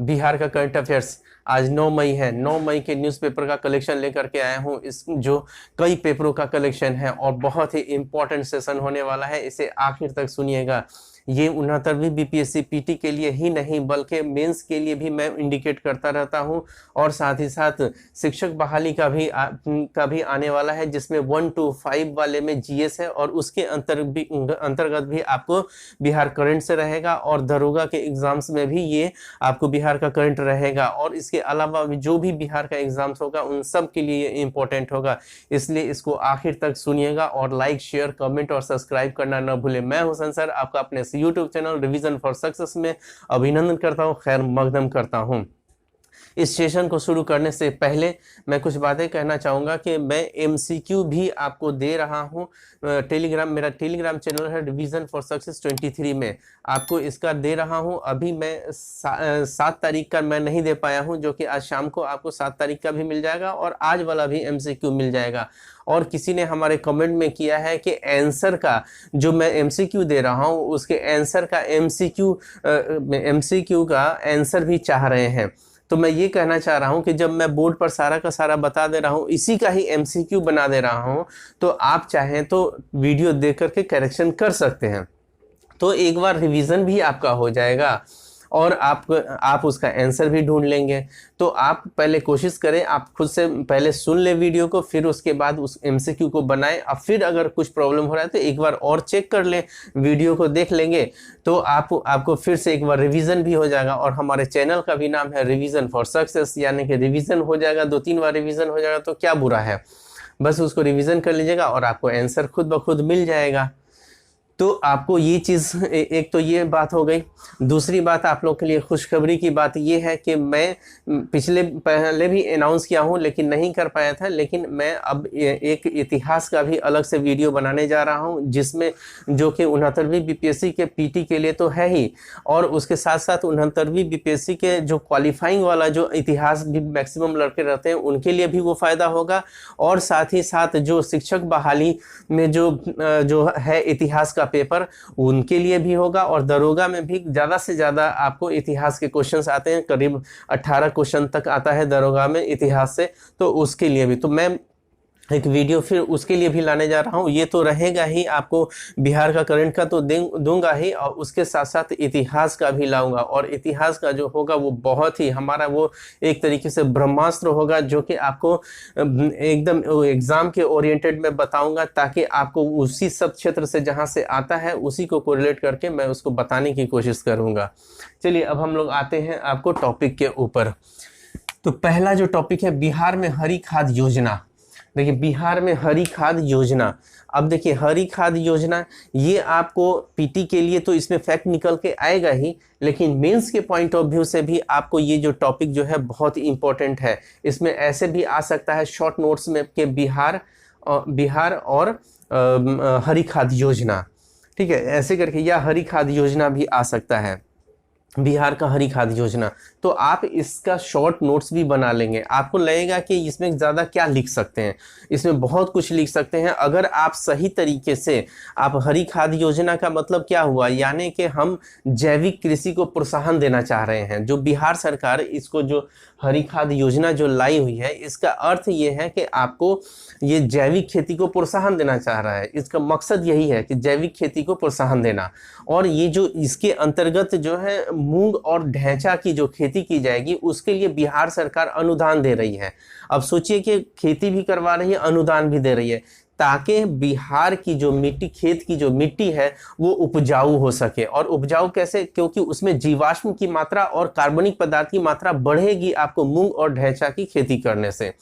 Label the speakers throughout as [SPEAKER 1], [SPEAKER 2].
[SPEAKER 1] बिहार का current affairs. आज 9 मई है। 9 मई के न्यूज़पेपर का कलेक्शन लेकर के आया हूँ। इस जो कई पेपरों का कलेक्शन है और बहुत ही इम्पोर्टेंट सेशन होने वाला है, इसे आखिर तक सुनिएगा। ये 69वीं बीपीएससी पीटी के लिए ही नहीं बल्कि मेंस के लिए भी मैं इंडिकेट करता रहता हूँ। और साथ ही साथ शिक्षक बहाली का भी आने वाला है, जिसमें 1 to 5 वाले में जीएस है और उसके अंतर्गत भी आपको बिहार करंट से रहेगा। और दरोगा के एग्जाम्स में भी ये आपको बिहार का करंट रहेगा। और इसके अलावा भी जो भी बिहार का एग्जाम्स होगा उन सब के लिए ये इंपॉर्टेंट होगा। इसलिए इसको आखिर तक सुनिएगा और लाइक, शेयर, कमेंट और सब्सक्राइब करना न भूलें। मैं हुसैन सर आपका अपने YouTube channel revision for success में अभिनंदन करता हूं, खैर मकदम करता हूं। इस सेशन को शुरू करने से पहले मैं कुछ बातें कहना चाहूँगा कि मैं एमसीक्यू भी आपको दे रहा हूँ। मेरा टेलीग्राम चैनल है रिवीजन फॉर सक्सेस 23 में आपको इसका दे रहा हूँ। अभी मैं 7 तारीख का मैं नहीं दे पाया हूँ, जो कि आज शाम को आपको 7 तारीख का भी मिल जाएगा और आज वाला भी एमसीक्यू मिल जाएगा। और किसी ने हमारे कमेंट में किया है कि आंसर का जो मैं एमसीक्यू दे रहा हूँ उसके आंसर का एमसीक्यू का आंसर भी चाह रहे हैं। तो मैं ये कहना चाह रहा हूं कि जब मैं बोर्ड पर सारा का सारा बता दे रहा हूं, इसी का ही एमसीक्यू बना दे रहा हूं, तो आप चाहें तो वीडियो देख करके करेक्शन कर सकते हैं। तो एक बार रिवीजन भी आपका हो जाएगा और आप उसका आंसर भी ढूंढ लेंगे। तो आप पहले कोशिश करें, आप खुद से पहले सुन ले वीडियो को, फिर उसके बाद उस एमसीक्यू को बनाएं। अब फिर अगर कुछ प्रॉब्लम हो रहा है तो एक बार और चेक कर लें, वीडियो को देख लेंगे तो आपको फिर से एक बार रिवीजन भी हो जाएगा। और हमारे चैनल का भी नाम है रिवीजन फॉर सक्सेस, यानी कि रिवीजन हो जाएगा, 2-3 बार रिवीजन हो जाएगा तो क्या बुरा है। बस उसको रिवीजन कर लीजिएगा और आपको आंसर खुद ब खुद मिल जाएगा। तो आपको ये चीज़, एक तो ये बात हो गई। दूसरी बात आप लोग के लिए खुशखबरी की बात ये है कि मैं पहले भी अनाउंस किया हूँ लेकिन नहीं कर पाया था, लेकिन मैं अब एक इतिहास का भी अलग से वीडियो बनाने जा रहा हूँ, जिसमें जो कि 69वीं बीपीएससी के पीटी के लिए तो है ही, और उसके साथ साथ 69वीं बीपीएससी के जो क्वालिफाइंग वाला जो इतिहास भी मैक्सिमम लड़के रहते हैं उनके लिए भी वो फ़ायदा होगा। और साथ ही साथ जो शिक्षक बहाली में जो है इतिहास का पेपर, उनके लिए भी होगा। और दरोगा में भी ज़्यादा से ज़्यादा आपको इतिहास के क्वेश्चंस आते हैं, करीब 18 क्वेश्चन तक आता है दरोगा में इतिहास से, तो उसके लिए भी तो मैं एक वीडियो फिर उसके लिए भी लाने जा रहा हूँ। ये तो रहेगा ही, आपको बिहार का करंट का तो दूंगा ही, और उसके साथ साथ इतिहास का भी लाऊंगा। और इतिहास का जो होगा वो बहुत ही हमारा वो एक तरीके से ब्रह्मास्त्र होगा, जो कि आपको एकदम एग्जाम के ओरिएंटेड में बताऊंगा, ताकि आपको उसी सब क्षेत्र से जहाँ से आता है उसी को कोरिलेट करके मैं उसको बताने की कोशिश करूँगा। चलिए अब हम लोग आते हैं आपको टॉपिक के ऊपर। तो पहला जो टॉपिक है बिहार में हरी खाद योजना। देखिए बिहार में हरी खाद योजना, अब देखिए हरी खाद योजना ये आपको पीटी के लिए तो इसमें फैक्ट निकल के आएगा ही, लेकिन मेंस के पॉइंट ऑफ व्यू से भी आपको ये जो टॉपिक जो है बहुत ही इंपॉर्टेंट है। इसमें ऐसे भी आ सकता है शॉर्ट नोट्स में कि बिहार और हरी खाद योजना, ठीक है, ऐसे करके, या हरी खाद योजना भी आ सकता है, बिहार का हरी खाद योजना। तो आप इसका शॉर्ट नोट्स भी बना लेंगे। आपको लगेगा कि इसमें ज़्यादा क्या लिख सकते हैं, इसमें बहुत कुछ लिख सकते हैं अगर आप सही तरीके से। आप हरी खाद योजना का मतलब क्या हुआ, यानी कि हम जैविक कृषि को प्रोत्साहन देना चाह रहे हैं। जो बिहार सरकार इसको जो हरी खाद योजना जो लाई हुई है, इसका अर्थ ये है कि आपको ये जैविक खेती को प्रोत्साहन देना चाह रहा है। इसका मकसद यही है कि जैविक खेती को प्रोत्साहन देना। और ये जो इसके अंतर्गत जो है मूंग और ढैंचा की जो खेती की जाएगी उसके लिए बिहार सरकार अनुदान दे रही है। अब सोचिए कि खेती भी करवा रही है, अनुदान भी दे रही है, ताकि बिहार की जो मिट्टी, खेत की जो मिट्टी है वो उपजाऊ हो सके। और उपजाऊ कैसे, क्योंकि उसमें जीवाश्म की मात्रा और कार्बनिक पदार्थ की मात्रा बढ़ेगी आपको मूंग और ढैंचा की खेती करने से।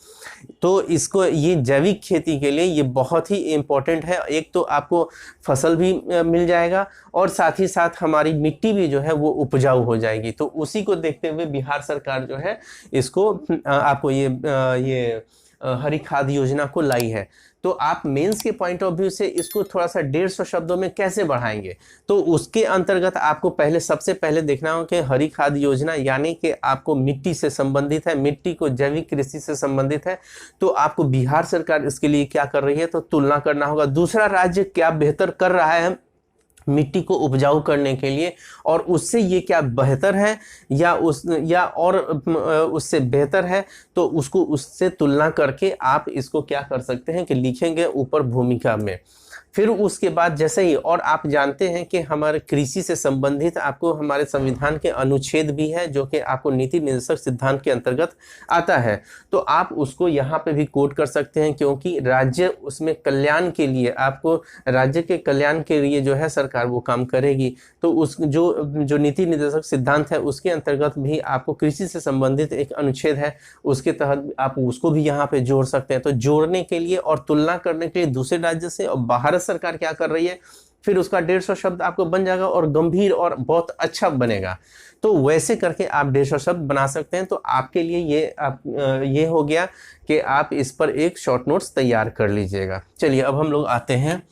[SPEAKER 1] तो इसको, ये जैविक खेती के लिए ये बहुत ही इम्पोर्टेंट है। एक तो आपको फसल भी मिल जाएगा और साथ ही साथ हमारी मिट्टी भी जो है वो उपजाऊ हो जाएगी। तो उसी को देखते हुए बिहार सरकार जो है इसको आपको ये हरी खाद योजना को लाई है। तो आप मेंस के पॉइंट ऑफ व्यू से इसको थोड़ा सा 150 शब्दों में कैसे बढ़ाएंगे, तो उसके अंतर्गत आपको सबसे पहले देखना हो कि हरी खाद योजना यानी कि आपको मिट्टी से संबंधित है, मिट्टी को जैविक कृषि से संबंधित है। तो आपको बिहार सरकार इसके लिए क्या कर रही है तो तुलना करना होगा। दूसरा राज्य क्या बेहतर कर रहा है मिट्टी को उपजाऊ करने के लिए, और उससे ये क्या बेहतर है या और उससे बेहतर है, तो उसको उससे तुलना करके आप इसको क्या कर सकते हैं कि लिखेंगे ऊपर भूमिका में। फिर उसके बाद जैसे ही, और आप जानते हैं कि हमारे कृषि से संबंधित आपको हमारे संविधान के अनुच्छेद भी है जो कि आपको नीति निर्देशक सिद्धांत के अंतर्गत आता है, तो आप उसको यहाँ पे भी कोट कर सकते हैं, क्योंकि राज्य उसमें कल्याण के लिए, आपको राज्य के कल्याण के लिए जो है सरकार वो काम करेगी। तो उस जो नीति निर्देशक सिद्धांत है उसके अंतर्गत भी आपको कृषि से संबंधित एक अनुच्छेद है, उसके तहत आप उसको भी यहाँ पे जोड़ सकते हैं। तो जोड़ने के लिए और तुलना करने के लिए दूसरे राज्य से और भारत सरकार क्या कर रही है, फिर उसका 150 शब्द आपको बन जाएगा और गंभीर और बहुत अच्छा बनेगा। तो वैसे करके आप 150 शब्द बना सकते हैं। तो आपके लिए ये हो गया कि आप इस पर एक शॉर्ट नोट्स तैयार कर लीजिएगा। चलिए अब हम लोग आते हैं।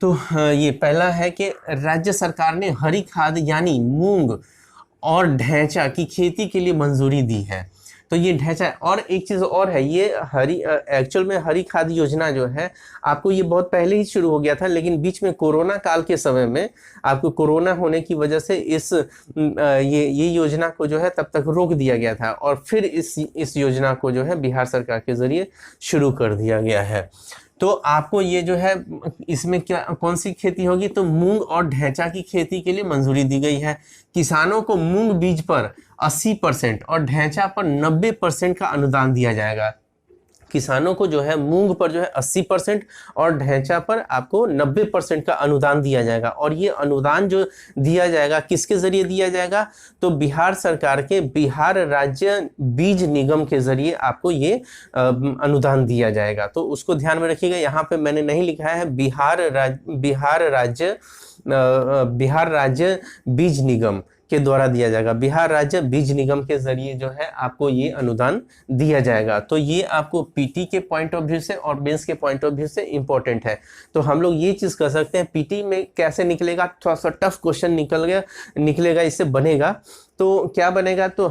[SPEAKER 1] तो ये पहला है कि राज्य सरकार ने हरी खाद यानी मूंग और ढैंचा की खेती के लिए मंजूरी दी है। तो ये ढैंचा, और एक चीज़ और है, ये एक्चुअल में हरी खाद योजना जो है आपको ये बहुत पहले ही शुरू हो गया था, लेकिन बीच में कोरोना काल के समय में आपको कोरोना होने की वजह से ये योजना को जो है तब तक रोक दिया गया था, और फिर इस योजना को जो है बिहार सरकार के जरिए शुरू कर दिया गया है। तो आपको ये जो है इसमें क्या कौन सी खेती होगी, तो मूंग और ढैंचा की खेती के लिए मंजूरी दी गई है। किसानों को मूंग बीज पर 80% और ढैंचा पर 90% का अनुदान दिया जाएगा। किसानों को जो है मूंग पर जो है 80% और ढैंचा पर आपको 90% का अनुदान दिया जाएगा। और ये अनुदान जो दिया जाएगा किसके जरिए दिया जाएगा, तो बिहार सरकार के बिहार राज्य बीज निगम के जरिए आपको ये अनुदान दिया जाएगा। तो उसको ध्यान में रखिएगा, यहाँ पे मैंने नहीं लिखा है बिहार राज्य बीज निगम के द्वारा दिया जाएगा। बिहार राज्य बीज निगम के जरिए जो है आपको ये अनुदान दिया जाएगा। तो ये आपको पीटी के पॉइंट ऑफ व्यू से और मेंस के पॉइंट ऑफ व्यू से इंपॉर्टेंट है। तो हम लोग ये चीज कर सकते हैं, पीटी में कैसे निकलेगा, थोड़ा सा टफ क्वेश्चन निकलेगा, इससे बनेगा। तो क्या बनेगा, तो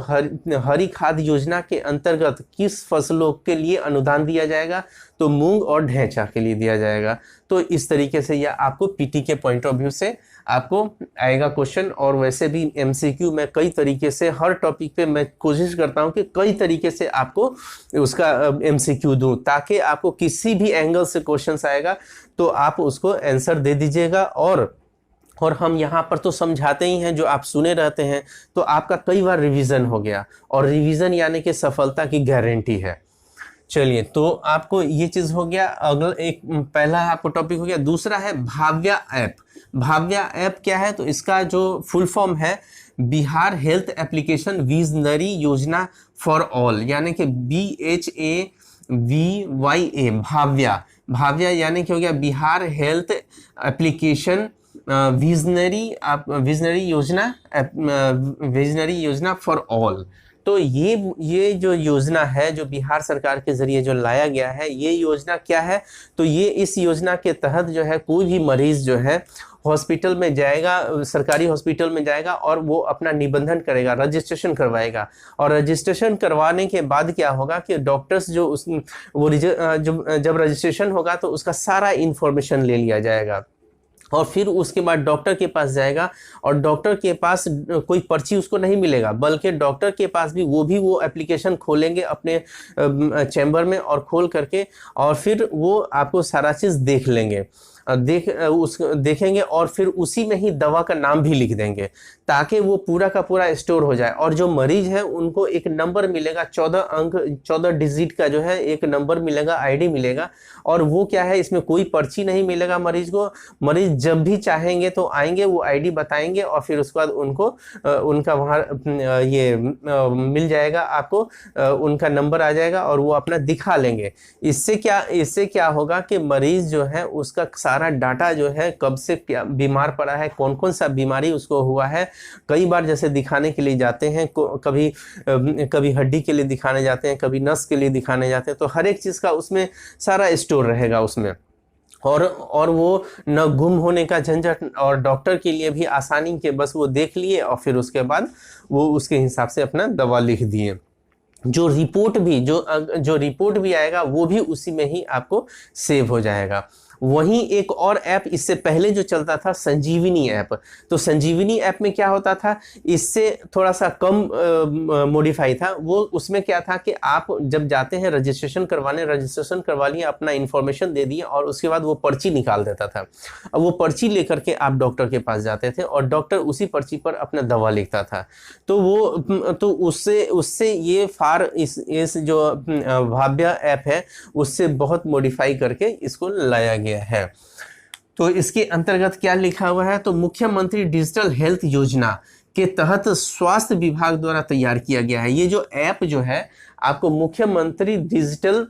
[SPEAKER 1] हरी खाद योजना के अंतर्गत किस फसलों के लिए अनुदान दिया जाएगा, तो मूंग और ढैंचा के लिए दिया जाएगा। तो इस तरीके से यह आपको पीटी के पॉइंट ऑफ व्यू से आपको आएगा क्वेश्चन। और वैसे भी एमसीक्यू में कई तरीके से हर टॉपिक पे मैं कोशिश करता हूं कि कई तरीके से आपको उसका एमसीक्यू दूं, ताकि आपको किसी भी एंगल से क्वेश्चन आएगा तो आप उसको आंसर दे दीजिएगा। और हम यहाँ पर तो समझाते ही हैं, जो आप सुने रहते हैं, तो आपका कई बार रिवीजन हो गया, और रिवीजन यानी कि सफलता की गारंटी है। चलिए, तो आपको ये चीज हो गया। अगला एक पहला आपको टॉपिक हो गया। दूसरा है भाव्या ऐप। भाव्या ऐप क्या है, तो इसका जो फुल फॉर्म है बिहार हेल्थ एप्लीकेशन विजनरी योजना फॉर ऑल, यानी कि BHAVYA भाव्या यानी कि हो गया बिहार हेल्थ एप्लीकेशन विजनरी योजना फॉर ऑल। तो ये जो योजना है जो बिहार सरकार के जरिए जो लाया गया है, ये योजना क्या है, तो ये इस योजना के तहत जो है कोई भी मरीज जो है हॉस्पिटल में जाएगा, सरकारी हॉस्पिटल में जाएगा और वो अपना निबंधन करेगा, रजिस्ट्रेशन करवाएगा। और रजिस्ट्रेशन करवाने के बाद क्या होगा कि डॉक्टर्स जब रजिस्ट्रेशन होगा तो उसका सारा इंफॉर्मेशन ले लिया जाएगा, और फिर उसके बाद डॉक्टर के पास जाएगा, और डॉक्टर के पास कोई पर्ची उसको नहीं मिलेगा, बल्कि डॉक्टर के पास भी वो एप्लीकेशन खोलेंगे अपने चैम्बर में, और खोल करके और फिर वो आपको सारा चीज़ देख लेंगे, देखेंगे, और फिर उसी में ही दवा का नाम भी लिख देंगे, ताकि वो पूरा का पूरा स्टोर हो जाए। और जो मरीज है उनको एक नंबर मिलेगा, 14 डिजिट का जो है एक नंबर मिलेगा, आईडी मिलेगा। और वो क्या है, इसमें कोई पर्ची नहीं मिलेगा मरीज को। मरीज जब भी चाहेंगे तो आएंगे, वो आईडी बताएंगे, और फिर उसके बाद उनको उनका वहाँ ये मिल जाएगा, आपको उनका नंबर आ जाएगा, और वो अपना दिखा लेंगे। इससे क्या होगा कि मरीज जो है उसका सारा डाटा जो है, कब से क्या बीमार पड़ा है, कौन कौन सा बीमारी उसको हुआ है, कई बार जैसे दिखाने के लिए जाते हैं, कभी हड्डी के लिए दिखाने जाते हैं, कभी नस के लिए दिखाने जाते हैं, तो हर एक चीज़ का उसमें सारा स्टोर रहेगा उसमें। और वो न गुम होने का झंझट, और डॉक्टर के लिए भी आसानी के बस वो देख लिए, और फिर उसके बाद वो उसके हिसाब से अपना दवा लिख दिए। जो रिपोर्ट भी आएगा वो भी उसी में ही आपको सेव हो जाएगा। वहीं एक और ऐप इससे पहले जो चलता था, संजीवनी ऐप। तो संजीवनी ऐप में क्या होता था, इससे थोड़ा सा कम मॉडिफाई था। वो उसमें क्या था कि आप जब जाते हैं रजिस्ट्रेशन करवाने, रजिस्ट्रेशन करवा लिए, अपना इन्फॉर्मेशन दे दिए और उसके बाद वो पर्ची निकाल देता था। अब वो पर्ची लेकर के आप डॉक्टर के पास जाते थे और डॉक्टर उसी पर्ची पर अपना दवा लिखता था। तो वो तो उससे उससे ये इस जो भाव्या ऐप है उससे बहुत मॉडिफाई करके इसको लाया गया है। तो इसके अंतर्गत क्या लिखा हुआ है, तो मुख्यमंत्री डिजिटल हेल्थ योजना के तहत स्वास्थ्य विभाग द्वारा तैयार किया गया है। ये जो ऐप जो है आपको मुख्यमंत्री डिजिटल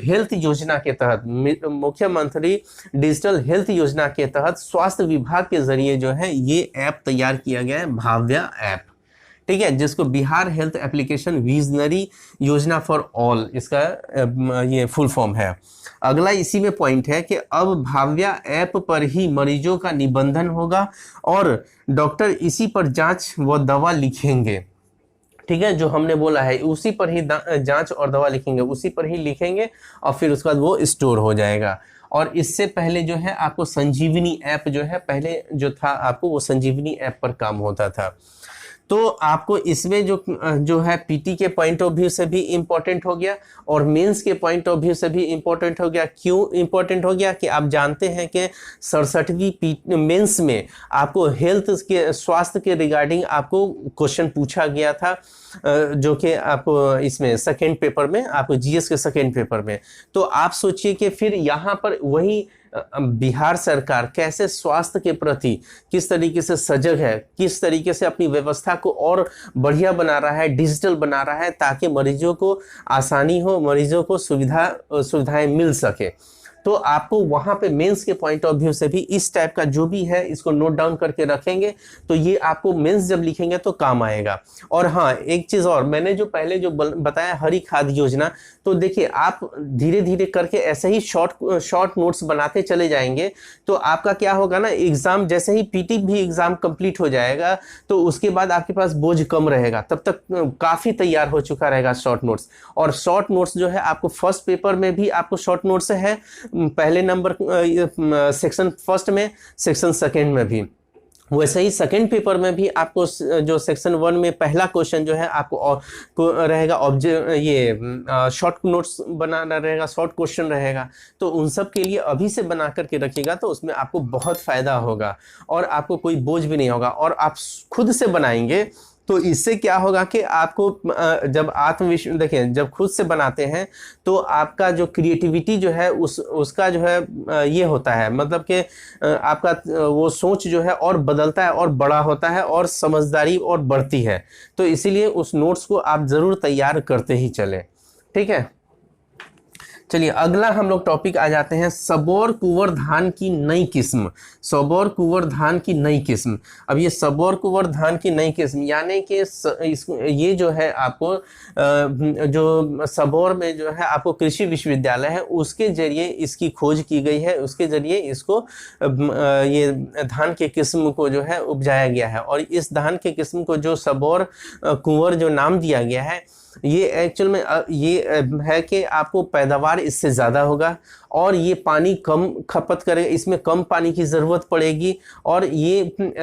[SPEAKER 1] हेल्थ योजना के तहत, मुख्यमंत्री डिजिटल हेल्थ योजना के तहत स्वास्थ्य विभाग के जरिए जो है ये ऐप तैयार किया गया है, भाव्या ऐप। ठीक है, जिसको बिहार हेल्थ एप्लीकेशन विजनरी योजना फॉर ऑल इसका ये फुल फॉर्म है। अगला इसी में पॉइंट है कि अब भाव्या ऐप पर ही मरीजों का निबंधन होगा और डॉक्टर इसी पर जांच व दवा लिखेंगे। ठीक है, जो हमने बोला है उसी पर ही जांच और दवा लिखेंगे, उसी पर ही लिखेंगे और फिर उसके बाद वो स्टोर हो जाएगा। और इससे पहले जो है आपको संजीवनी ऐप जो है, पहले जो था आपको वो संजीवनी ऐप पर काम होता था। तो आपको इसमें जो है पीटी के पॉइंट ऑफ व्यू से भी इम्पोर्टेंट हो गया और मेंस के पॉइंट ऑफ व्यू से भी इम्पोर्टेंट हो गया। क्यों इम्पोर्टेंट हो गया कि आप जानते हैं कि 67वीं मेंस में आपको हेल्थ के, स्वास्थ्य के रिगार्डिंग आपको क्वेश्चन पूछा गया था, जो कि आपको इसमें सेकेंड पेपर में, आपको जीएस के सेकेंड पेपर में। तो आप सोचिए कि फिर यहाँ पर वही बिहार सरकार कैसे स्वास्थ्य के प्रति किस तरीके से सजग है, किस तरीके से अपनी व्यवस्था को और बढ़िया बना रहा है, डिजिटल बना रहा है, ताकि मरीजों को आसानी हो, मरीजों को सुविधाएं मिल सके। तो आपको वहां पे मेंस के पॉइंट ऑफ व्यू से भी इस टाइप का जो भी है इसको नोट डाउन करके रखेंगे, तो ये आपको मेंस जब लिखेंगे तो काम आएगा। और हाँ, एक चीज और, मैंने जो पहले जो बताया हरी खाद योजना, तो देखिए आप धीरे धीरे करके ऐसे ही शॉर्ट नोट्स बनाते चले जाएंगे तो आपका क्या होगा ना, एग्जाम जैसे ही पीटी भी एग्जाम कंप्लीट हो जाएगा तो उसके बाद आपके पास बोझ कम रहेगा, तब तक काफी तैयार हो चुका रहेगा शॉर्ट नोट्स। और शॉर्ट नोट्स जो है आपको फर्स्ट पेपर में भी आपको शॉर्ट नोट्स है, पहले नंबर सेक्शन फर्स्ट में, सेक्शन सेकंड में भी, वैसे ही सेकंड पेपर में भी आपको जो सेक्शन 1 में पहला क्वेश्चन जो है आपको रहेगा ये शॉर्ट नोट्स बनाना रहेगा, शॉर्ट क्वेश्चन रहेगा। तो उन सब के लिए अभी से बना करके रखिएगा तो उसमें आपको बहुत फायदा होगा और आपको कोई बोझ भी नहीं होगा। और आप खुद से बनाएंगे तो इससे क्या होगा कि आपको जब आत्मविश्वास, देखें जब खुद से बनाते हैं तो आपका जो क्रिएटिविटी जो है उसका जो है ये होता है, मतलब कि आपका वो सोच जो है और बदलता है और बड़ा होता है और समझदारी और बढ़ती है। तो इसीलिए उस नोट्स को आप ज़रूर तैयार करते ही चलें। ठीक है, चलिए अगला हम लोग टॉपिक आ जाते हैं सबौर कुंवर धान की नई किस्म। सबौर कुंवर धान की नई किस्म। अब ये सबौर कुंवर धान की नई किस्म यानी कि ये जो है आपको जो सबौर में जो है आपको कृषि विश्वविद्यालय है उसके जरिए इसकी खोज की गई है, उसके जरिए इसको ये धान के किस्म को जो है उपजाया गया है। और इस धान के किस्म को जो सबौर कुंवर जो नाम दिया गया है, ये एक्चुअल में ये है कि आपको पैदावार इससे ज़्यादा होगा और ये पानी कम खपत करेगा, इसमें कम पानी की ज़रूरत पड़ेगी और ये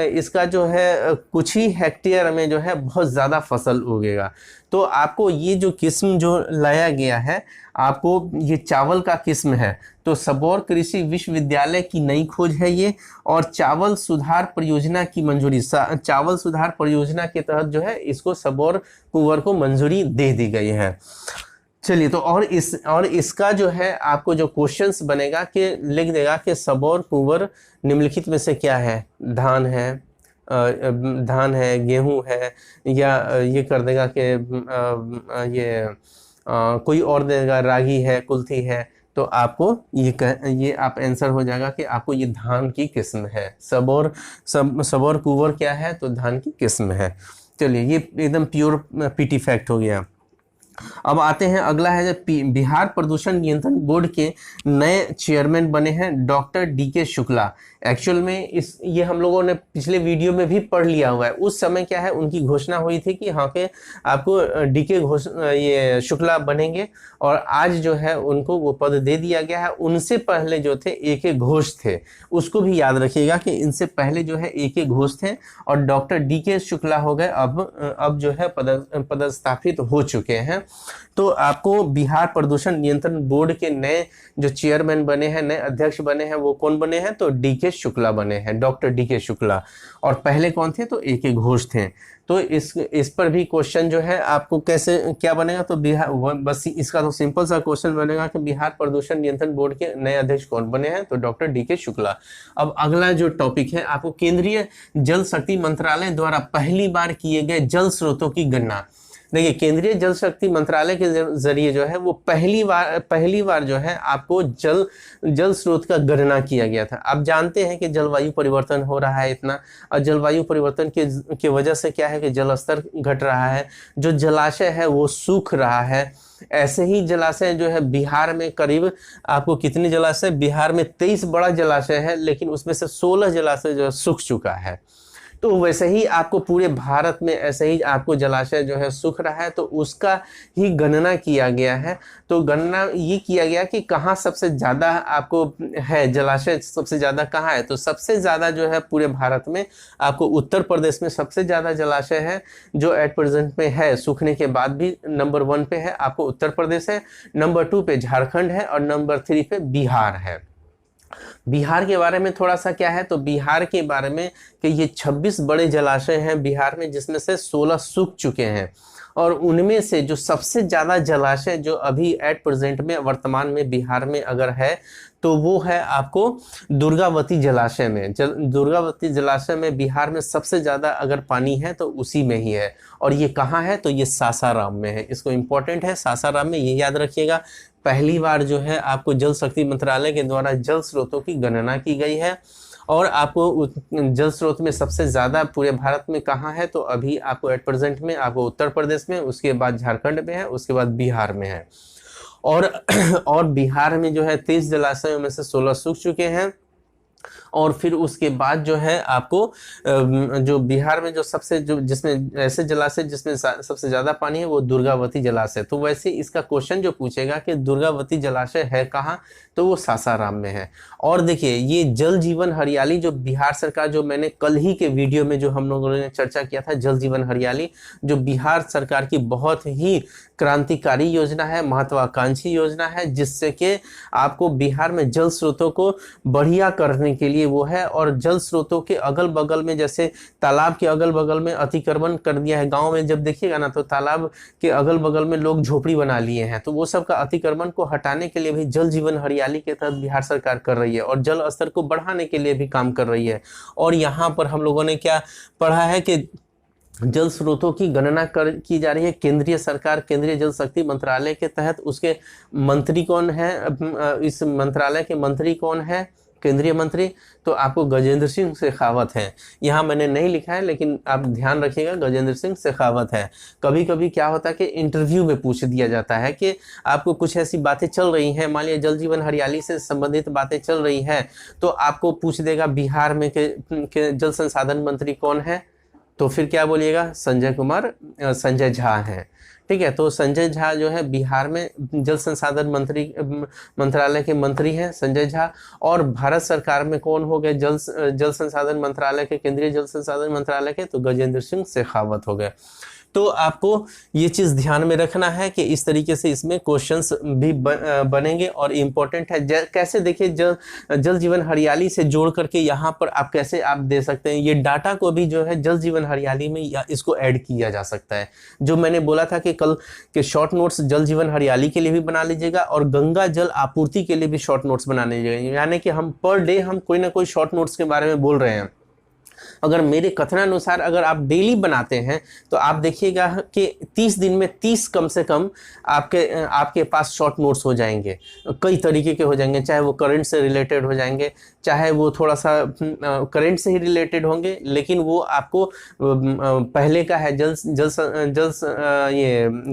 [SPEAKER 1] इसका जो है कुछ ही हेक्टेयर में जो है बहुत ज़्यादा फसल उगेगा। तो आपको ये जो किस्म जो लाया गया है, आपको ये चावल का किस्म है। तो सबौर कृषि विश्वविद्यालय की नई खोज है ये, और चावल सुधार परियोजना की मंजूरी, चावल सुधार परियोजना के तहत जो है इसको सबौर कुंवर को मंजूरी दे दी गई है। चलिए, तो और इसका जो है आपको जो क्वेश्चंस बनेगा कि लिख देगा कि सबौर कुंवर निम्नलिखित में से क्या है, धान है, गेहूं है, या ये कर देगा कि कोई और देगा रागी है, कुल्थी है। तो आपको ये आप आंसर हो जाएगा कि आपको ये धान की किस्म है। सबौर कुंवर क्या है, तो धान की किस्म है। चलिए, ये एकदम प्योर पीटी फैक्ट हो गया। अब आते हैं, अगला है बिहार प्रदूषण नियंत्रण बोर्ड के नए चेयरमैन बने हैं डॉक्टर DK शुक्ला। एक्चुअल में ये हम लोगों ने पिछले वीडियो में भी पढ़ लिया हुआ है। उस समय क्या है, उनकी घोषणा हुई थी कि हाँ के आपको DK ये शुक्ला बनेंगे, और आज जो है उनको वो पद दे दिया गया है। उनसे पहले जो थे AK घोष थे, उसको भी याद रखिएगा कि इनसे पहले जो है AK घोष थे और डॉक्टर DK शुक्ला हो गए, अब जो है पदस्थापित हो चुके हैं। तो आपको बिहार प्रदूषण नियंत्रण बोर्ड के नए जो चेयरमैन बने हैं, नए अध्यक्ष बने हैं, वो कौन बने हैं, तो DK शुक्ला बने हैं, डॉक्टर DK शुक्ला। और पहले कौन थे, तो AK घोष थे। तो इस पर भी क्वेश्चन जो है आपको कैसे क्या बनेगा, तो बिहार, बस इसका तो सिंपल सा क्वेश्चन बनेगा कि बिहार प्रदूषण नियंत्रण बोर्ड के नए अध्यक्ष कौन बने हैं, तो डॉक्टर DK शुक्ला। अब अगला जो टॉपिक है, आपको केंद्रीय जल शक्ति मंत्रालय द्वारा पहली बार किए गए जल स्रोतों की गणना। देखिए, केंद्रीय जल शक्ति मंत्रालय के जरिए जो है वो पहली बार जो है आपको जल स्रोत का गणना किया गया था। आप जानते हैं कि जलवायु परिवर्तन हो रहा है इतना, और जलवायु परिवर्तन के वजह से क्या है कि जल स्तर घट रहा है, जो जलाशय है वो सूख रहा है। ऐसे ही जलाशय जो है बिहार में करीब आपको कितने जलाशय, बिहार में 23 बड़ा जलाशय है, लेकिन उसमें से 16 जलाशय जो है सूख चुका है। तो वैसे ही आपको पूरे भारत में ऐसे ही आपको जलाशय जो है सूख रहा है, तो उसका ही गणना किया गया है। तो गणना ये किया गया कि कहाँ सबसे ज़्यादा आपको है जलाशय, सबसे ज़्यादा कहाँ है, तो सबसे ज़्यादा जो है पूरे भारत में आपको उत्तर प्रदेश में सबसे ज़्यादा जलाशय है, जो एट प्रेजेंट में है, सूखने के बाद भी नंबर 1 पे है आपको उत्तर प्रदेश है, नंबर 2 पे झारखंड है, और नंबर 3 पे बिहार है। बिहार के बारे में थोड़ा सा क्या है, तो बिहार के बारे में कि ये 26 बड़े जलाशय हैं बिहार में, जिसमें से 16 सूख चुके हैं। और उनमें से जो सबसे ज़्यादा जलाशय जो अभी एट प्रेजेंट में वर्तमान में बिहार में अगर है, तो वो है आपको दुर्गावती जलाशय में। दुर्गावती जलाशय में बिहार में सबसे ज़्यादा अगर पानी है तो उसी में ही है। और ये कहाँ है, तो ये सासाराम में है। इसको इम्पोर्टेंट है, सासाराम में, ये याद रखिएगा। पहली बार जो है आपको जल शक्ति मंत्रालय के द्वारा जल स्रोतों की गणना की गई है। और आपको जल स्रोत में सबसे ज़्यादा पूरे भारत में कहाँ है, तो अभी आपको एट प्रेजेंट में आपको उत्तर प्रदेश में, उसके बाद झारखंड में है, उसके बाद बिहार में है। और बिहार में जो है 23 जलाशयों में से 16 सूख चुके हैं। और फिर उसके बाद जो है आपको जो बिहार में जो जिसमें ऐसे जलाशय जिसमें सबसे ज़्यादा पानी है, वो दुर्गावती जलाशय। तो वैसे इसका क्वेश्चन जो पूछेगा कि दुर्गावती जलाशय है कहाँ, तो वो सासाराम में है। और देखिए, ये जल जीवन हरियाली जो बिहार सरकार, जो मैंने कल ही के वीडियो में जो हम लोगों ने चर्चा किया था, जल जीवन हरियाली जो बिहार सरकार की बहुत ही क्रांतिकारी योजना है, महत्वाकांक्षी योजना है, जिससे कि आपको बिहार में जल स्रोतों को बढ़िया करने के लिए वो है। और जल स्रोतों के अगल बगल में, जैसे तालाब के अगल बगल में अतिक्रमण कर दिया है। गांव में जब देखिएगा ना, तो तालाब के अगल बगल में लोग झोपड़ी बना लिए हैं, तो वो सब का अतिक्रमण को हटाने के लिए भी जल जीवन हरियाली के तहत बिहार सरकार कर रही है, और जल स्तर को बढ़ाने के लिए भी काम कर रही है। और यहाँ पर हम लोगों ने क्या पढ़ा है कि जल स्रोतों की गणना की जा रही है केंद्रीय सरकार, केंद्रीय जल शक्ति मंत्रालय के तहत। उसके मंत्री कौन है, इस मंत्रालय के मंत्री कौन है, केंद्रीय मंत्री, तो आपको गजेंद्र सिंह शेखावत है। यहाँ मैंने नहीं लिखा है, लेकिन आप ध्यान रखिएगा, गजेंद्र सिंह शेखावत है। कभी कभी क्या होता है कि इंटरव्यू में पूछ दिया जाता है कि आपको कुछ ऐसी बातें चल रही हैं, मान लिया जल जीवन हरियाली से संबंधित बातें चल रही हैं, तो आपको पूछ देगा बिहार में के जल संसाधन मंत्री कौन है, तो फिर क्या बोलिएगा, संजय झा हैं। ठीक है, तो संजय झा जो है बिहार में जल संसाधन मंत्रालय के मंत्री हैं, संजय झा। और भारत सरकार में कौन हो गए जल संसाधन मंत्रालय के, केंद्रीय जल संसाधन मंत्रालय के, तो गजेंद्र सिंह शेखावत हो गए। तो आपको ये चीज़ ध्यान में रखना है कि इस तरीके से इसमें क्वेश्चंस भी बनेंगे और इम्पोर्टेंट है। कैसे देखिए, जल जीवन हरियाली से जोड़ करके यहाँ पर आप कैसे आप दे सकते हैं, ये डाटा को भी जो है जल जीवन हरियाली में या इसको ऐड किया जा सकता है। जो मैंने बोला था कि कल के शॉर्ट नोट्स जल जीवन हरियाली के लिए भी बना लीजिएगा, और गंगा जल आपूर्ति के लिए भी शॉर्ट नोट्स बना लीजिएगा। यानी कि हम पर डे हम कोई ना कोई शॉर्ट नोट्स के बारे में बोल रहे हैं। अगर मेरे कथनानुसार अगर आप डेली बनाते हैं तो आप देखिएगा कि 30 दिन में 30 कम से कम आपके पास शॉर्ट नोट्स हो जाएंगे, कई तरीके के हो जाएंगे, चाहे वो करंट से रिलेटेड हो जाएंगे, चाहे वो थोड़ा सा करंट से ही रिलेटेड होंगे, लेकिन वो आपको पहले का है ये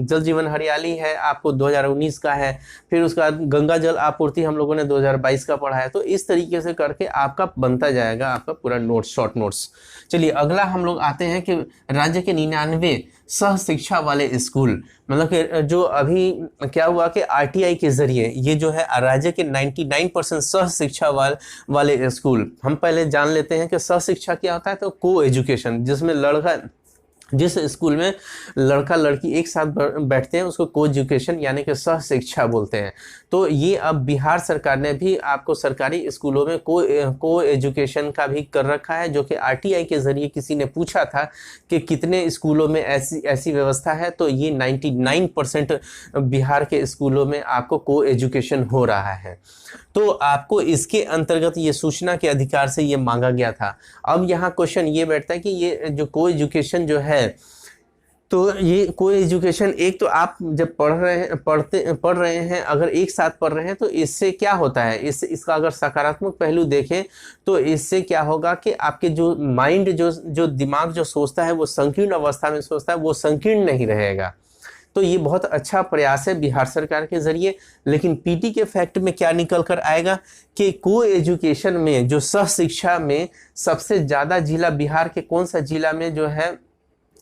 [SPEAKER 1] जल जीवन हरियाली है आपको 2019 का है, फिर उसके बाद गंगा जल आपूर्ति हम लोगों ने 2022 का पढ़ा है। तो इस तरीके से करके आपका बनता जाएगा आपका पूरा नोट्स, शॉर्ट नोट्स। चलिए अगला हम लोग आते हैं कि राज्य के 99 सह शिक्षा वाले स्कूल, मतलब कि जो अभी क्या हुआ कि आरटीआई के जरिए ये जो है राज्य के 99% सह शिक्षा वाले स्कूल। हम पहले जान लेते हैं कि सह शिक्षा क्या होता है। तो को एजुकेशन, जिसमें जिस स्कूल में लड़का लड़की एक साथ बैठते हैं उसको को एजुकेशन यानी कि सह शिक्षा बोलते हैं। तो ये अब बिहार सरकार ने भी आपको सरकारी स्कूलों में को एजुकेशन का भी कर रखा है, जो कि आरटीआई के जरिए किसी ने पूछा था कि कितने स्कूलों में ऐसी व्यवस्था है, तो ये 99% बिहार के स्कूलों में आपको को एजुकेशन हो रहा है। तो आपको इसके अंतर्गत ये सूचना के अधिकार से ये मांगा गया था। अब यहाँ क्वेश्चन ये बैठता है कि ये जो को एजुकेशन जो है, तो ये को एजुकेशन एक तो आप जब पढ़ रहे हैं अगर एक साथ पढ़ रहे हैं तो इससे क्या होता है, इसका अगर सकारात्मक पहलू देखें तो इससे क्या होगा कि आपके जो माइंड जो दिमाग जो सोचता है वो संकीर्ण अवस्था में सोचता है, वो संकीर्ण नहीं रहेगा। तो ये बहुत अच्छा प्रयास है बिहार सरकार के जरिए। लेकिन पीटी के फैक्ट में क्या निकल कर आएगा कि को एजुकेशन में जो सह शिक्षा में सबसे ज़्यादा जिला बिहार के कौन सा जिला में जो है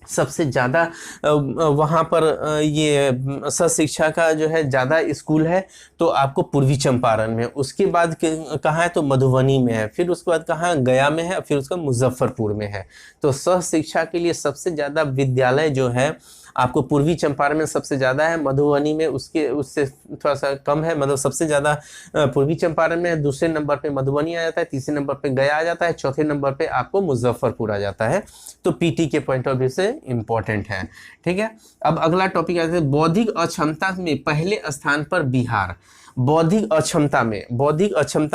[SPEAKER 1] सबसे ज़्यादा वहाँ पर ये सह शिक्षा का जो है ज़्यादा स्कूल है, तो आपको पूर्वी चंपारण में, उसके बाद कहाँ है तो मधुबनी में है, फिर उसके बाद कहाँ गया में है, फिर उसका मुजफ्फरपुर में है। तो सह शिक्षा के लिए सबसे ज़्यादा विद्यालय जो है आपको पूर्वी चंपारण में सबसे ज़्यादा है, मधुबनी में उससे थोड़ा सा कम है, मतलब सबसे ज़्यादा पूर्वी चंपारण में है, दूसरे नंबर पे मधुबनी आ जाता है, तीसरे नंबर पे गया आ जाता है, चौथे नंबर पे आपको मुजफ्फरपुर आ जाता है। तो पीटी के पॉइंट ऑफ व्यू से इम्पोर्टेंट है। ठीक है, अब अगला टॉपिक आता है बौद्धिक अक्षमता में पहले स्थान पर बिहार। बौद्धिक अक्षमता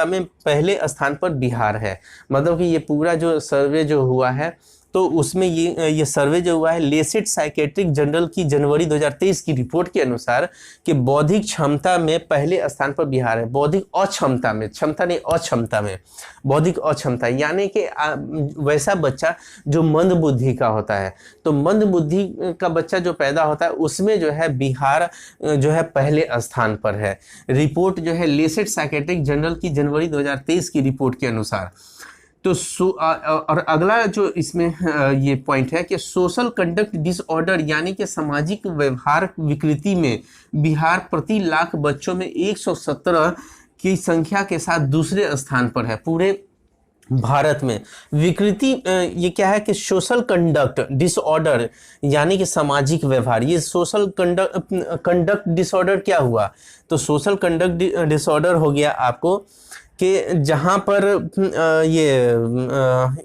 [SPEAKER 1] में पहले स्थान पर बिहार है। मतलब कि ये पूरा जो सर्वे जो हुआ है तो उसमें ये सर्वे जो हुआ है लेसेट साइकेट्रिक जर्नल की जनवरी 2023 की रिपोर्ट के अनुसार कि बौद्धिक क्षमता में पहले स्थान पर बिहार है। बौद्धिक अक्षमता में, क्षमता नहीं अक्षमता में, बौद्धिक अक्षमता यानी कि वैसा बच्चा जो मंद बुद्धि का होता है, तो मंद बुद्धि का बच्चा जो पैदा होता है उसमें जो है बिहार जो है पहले स्थान पर है। रिपोर्ट जो है लेसेट साइकेट्रिक जर्नल की जनवरी 2023 की रिपोर्ट के अनुसार। तो और अगला जो इसमें ये पॉइंट है कि सोशल कंडक्ट डिसऑर्डर यानी कि सामाजिक व्यवहार विकृति में बिहार प्रति लाख बच्चों में 117 की संख्या के साथ दूसरे स्थान पर है पूरे भारत में। विकृति ये क्या है कि सोशल कंडक्ट डिसऑर्डर यानी कि सामाजिक व्यवहार, ये सोशल कंडक्ट डिसऑर्डर क्या हुआ, तो सोशल कंडक्ट डिसऑर्डर हो गया आपको कि जहाँ पर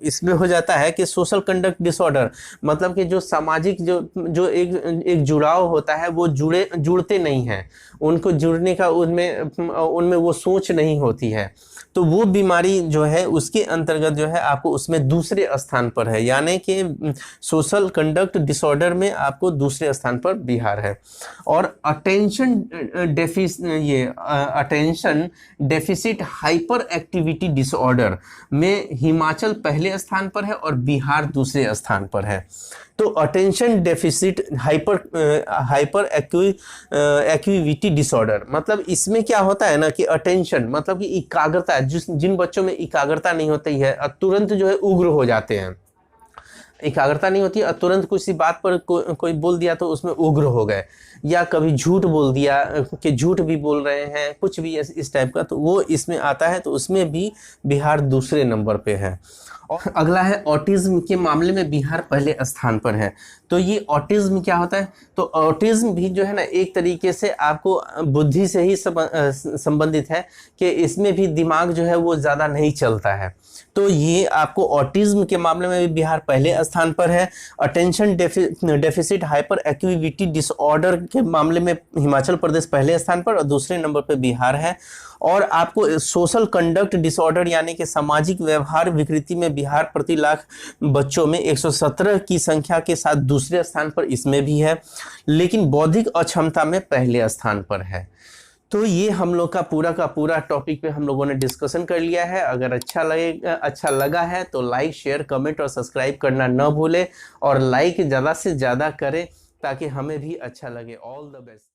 [SPEAKER 1] इसमें हो जाता है कि सोशल कंडक्ट डिसऑर्डर मतलब कि जो सामाजिक जो एक जुड़ाव होता है वो जुड़ते नहीं हैं, उनको जुड़ने का उनमें वो सोच नहीं होती है, तो वो बीमारी जो है उसके अंतर्गत जो है आपको उसमें दूसरे स्थान पर है, यानी कि सोशल कंडक्ट डिसऑर्डर में आपको दूसरे स्थान पर बिहार है। और attention deficit hyper activity disorder में हिमाचल पहले स्थान पर है और बिहार दूसरे स्थान पर है। तो attention deficit hyper activity disorder मतलब इसमें क्या होता है ना कि अटेंशन मतलब कि एकाग्रता, जिन बच्चों में एकाग्रता नहीं होती है तुरंत जो है उग्र हो जाते हैं, एकाग्रता नहीं होती और तुरंत किसी बात पर कोई बोल दिया तो उसमें उग्र हो गए, या कभी झूठ बोल दिया कि झूठ भी बोल रहे हैं, कुछ भी इस टाइप का, तो वो इसमें आता है, तो उसमें भी बिहार दूसरे नंबर पे है। और अगला है ऑटिज्म के मामले में बिहार पहले स्थान पर है। तो ये ऑटिज्म क्या होता है, तो ऑटिज्म भी जो है ना एक तरीके से आपको बुद्धि से ही संबंधित है कि इसमें भी दिमाग जो है वो ज़्यादा नहीं चलता है। तो ये आपको ऑटिज्म के मामले में भी बिहार पहले स्थान पर है। Attention deficit hyper activity disorder के मामले में हिमाचल प्रदेश पहले स्थान पर और दूसरे नंबर पर बिहार है। और आपको सोशल कंडक्ट डिसऑर्डर यानी कि सामाजिक व्यवहार विकृति में बिहार प्रति लाख बच्चों में 117 की संख्या के साथ दूसरे स्थान पर इसमें भी है, लेकिन बौद्धिक अक्षमता में पहले स्थान पर है। तो ये हम लोग का पूरा टॉपिक पे हम लोगों ने डिस्कशन कर लिया है। अगर अच्छा लगा है तो लाइक, शेयर, कमेंट और सब्सक्राइब करना न भूलें और लाइक ज़्यादा से ज़्यादा करें ताकि हमें भी अच्छा लगे। All the best.